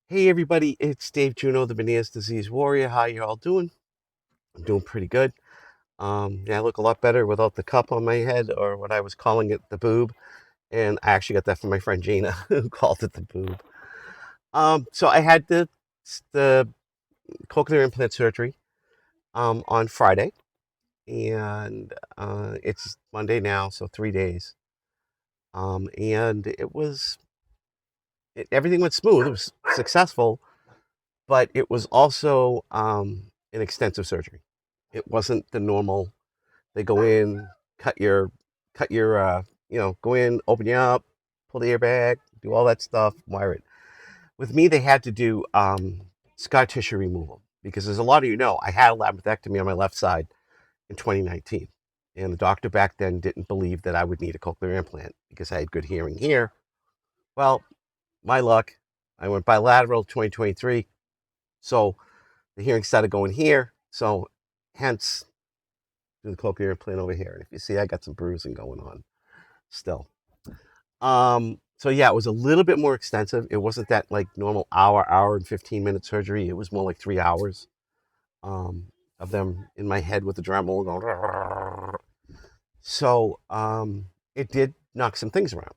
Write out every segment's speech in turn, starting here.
Hey everybody, it's Dave Juno, the Meniere's Disease Warrior. How you all doing? I'm doing pretty good. Yeah, I look a lot better without the cup on my head, or what I was calling it, the boob. And I actually got that from my friend Gina, who called it the boob. So I had the cochlear implant surgery on Friday, and it's Monday now, so 3 days. And everything went smooth. It was successful, but it was also an extensive surgery. It wasn't the normal. They go in, cut your, go in, open you up, pull the airbag, do all that stuff, wire it. With me, they had to do scar tissue removal because, as a lot of you know, I had a labyrinthectomy on my left side in 2019, and the doctor back then didn't believe that I would need a cochlear implant because I had good hearing here. Well, my luck, I went bilateral 2023, so the hearing started going here. So, hence do the cochlear implant over here. And if you see, I got some bruising going on still. So yeah, it was a little bit more extensive. It wasn't that like normal hour and 15-minute surgery. It was more like 3 hours um, of them in my head with the Dremel going. So it did knock some things around.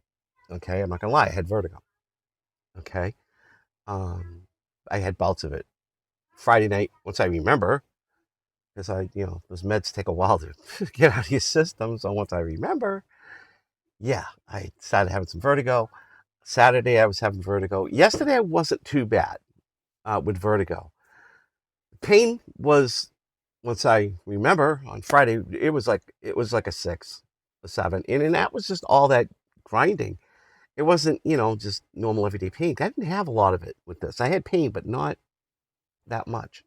Okay, I'm not gonna lie, I had vertigo. Okay, um, I had bouts of it. Friday night, once I remember, because those meds take a while to get out of your system. So once I remember, yeah, I started having some vertigo. Saturday, I was having vertigo. Yesterday, I wasn't too bad with vertigo. Pain was, once I remember, on Friday, it was like a 6, a 7, and that was just all that grinding. It wasn't, just normal everyday pain. I didn't have a lot of it with this. I had pain, but not that much.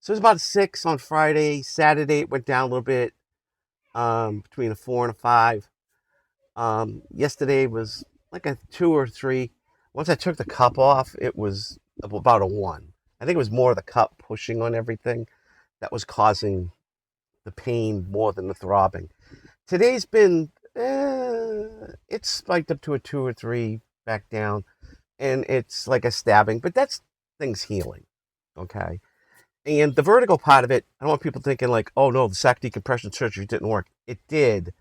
So it was about a 6 on Friday. Saturday, it went down a little bit, between a 4 and a 5. Yesterday was like a 2 or 3. Once I took the cup off, it was about a 1. I think it was more the cup pushing on everything that was causing the pain more than the throbbing. Today's been, it's spiked up to a 2 or 3, back down, and it's like a stabbing, but that's things healing. Okay. And the vertigo part of it, I don't want people thinking like, oh no, the sac decompression surgery didn't work. It did.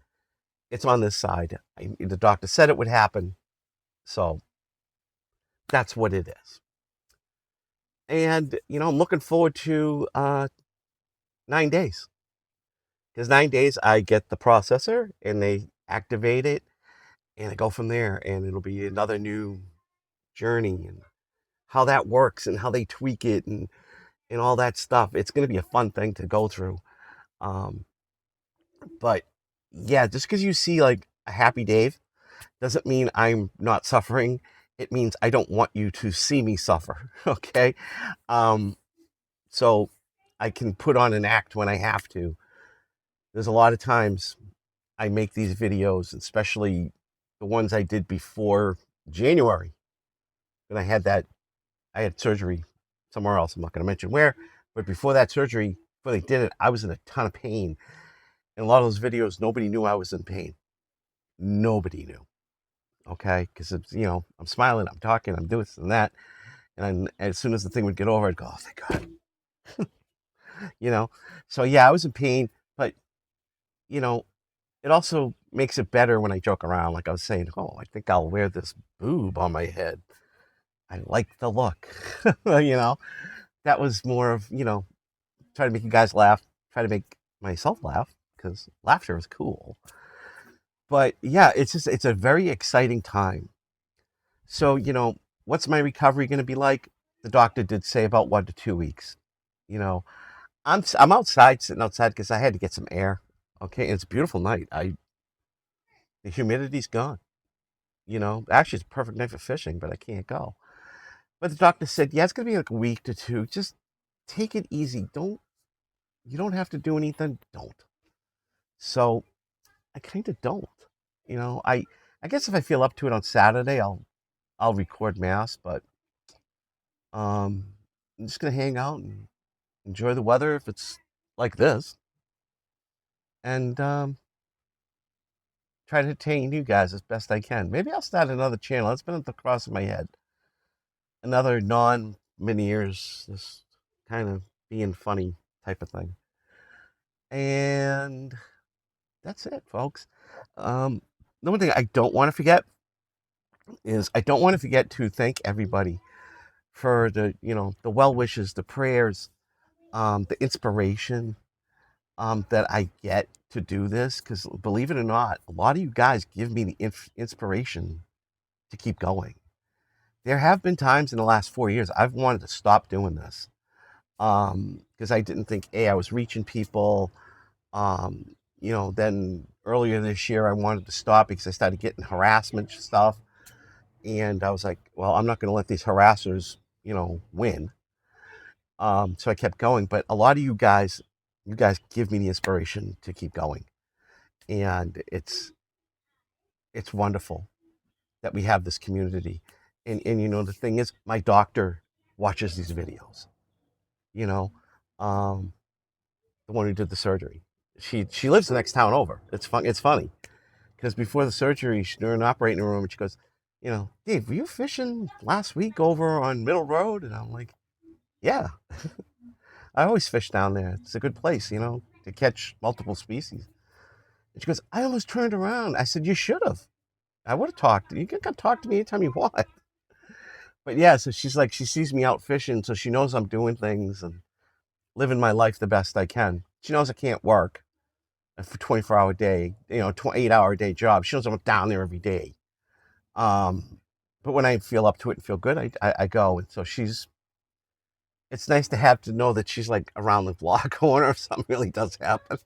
It's on this side. The doctor said it would happen. So that's what it is. And, I'm looking forward to 9 days. Because 9 days, I get the processor and they activate it and I go from there. And it'll be another new journey and how that works and how they tweak it and all that stuff. It's going to be a fun thing to go through. Um, but yeah, just because you see like a happy Dave doesn't mean I'm not suffering. It means I don't want you to see me suffer. Okay. Um, so I can put on an act when I have to. There's a lot of times I make these videos, especially the ones I did before January, when I had surgery somewhere else. I'm not going to mention where, but before that surgery, before they did it, I was in a ton of pain. And a lot of those videos, nobody knew I was in pain. Nobody knew. Okay. Because, I'm smiling, I'm talking, I'm doing this and that. And as soon as the thing would get over, I'd go, oh, thank God. you know? So yeah, I was in pain, but, you know, it also makes it better when I joke around. Like I was saying, oh, I think I'll wear this boob on my head. I like the look. you know, that was more of, try to make you guys laugh, try to make myself laugh because laughter is cool. But yeah, it's a very exciting time. So, what's my recovery going to be like? The doctor did say about 1 to 2 weeks. You know, I'm outside, sitting outside because I had to get some air. Okay, and it's a beautiful night. The humidity's gone. Actually, it's a perfect night for fishing, but I can't go. But the doctor said, yeah, it's gonna be like a week to two. Just take it easy. You don't have to do anything. Don't. So I kind of don't. I guess if I feel up to it on Saturday, I'll record mass, but I'm just gonna hang out and enjoy the weather if it's like this, and try to entertain you guys as best I can. Maybe I'll start another channel. That's been at the cross of my head. another non-Meniere's, just kind of being funny type of thing. And that's it, folks. Um, the one thing I don't want to forget is I don't want to forget to thank everybody for the well wishes, the prayers, the inspiration that I get to do this. Because believe it or not, a lot of you guys give me the inspiration to keep going. There have been times in the last 4 years I've wanted to stop doing this because I didn't think I was reaching people. Then earlier this year I wanted to stop because I started getting harassment stuff, and I was like, well, I'm not going to let these harassers, win. So I kept going, but a lot of you guys give me the inspiration to keep going, and it's wonderful that we have this community. And the thing is, my doctor watches these videos. You know, um, the one who did the surgery. She lives the next town over. It's fun. It's funny because before the surgery, they're in the operating room, and she goes, Dave, were you fishing last week over on Middle Road? And I'm like, yeah, I always fish down there. It's a good place, to catch multiple species. And she goes, I almost turned around. I said, you should have. I would have talked. You can come talk to me anytime you want. But yeah, so she's like, she sees me out fishing, so she knows I'm doing things and living my life the best I can. She knows I can't work for 24-hour day, 8-hour day job. She knows I'm down there every day. Um, but when I feel up to it and feel good, I go. And so it's nice to have to know that she's like around the block corner if something really does happen.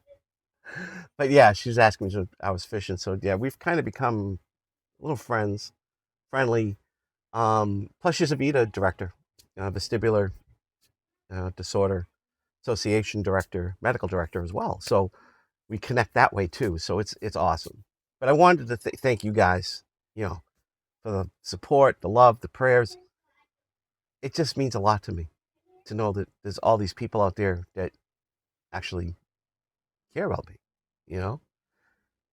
But yeah, she's asking me if I was fishing. So yeah, we've kind of become little friends, friendly. Plus, she's a VITA director, vestibular disorder association director, medical director as well. So we connect that way too. So it's awesome. But I wanted to thank you guys, for the support, the love, the prayers. It just means a lot to me to know that there's all these people out there that actually care about me, you know,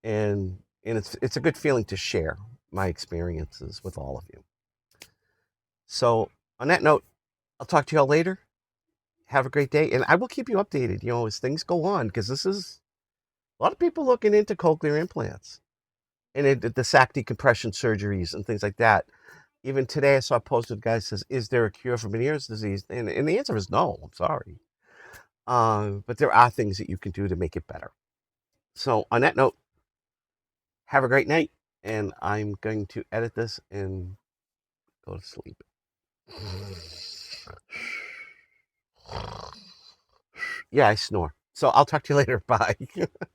and it's a good feeling to share my experiences with all of you. So on that note, I'll talk to y'all later. Have a great day, and I will keep you updated, as things go on, because this is a lot of people looking into cochlear implants and the sac decompression surgeries and things like that. Even today, I saw a post that guy says, "Is there a cure for Meniere's disease?" And the answer is no. I'm sorry, but there are things that you can do to make it better. So on that note, have a great night, and I'm going to edit this and go to sleep. Yeah, I snore. So I'll talk to you later. Bye.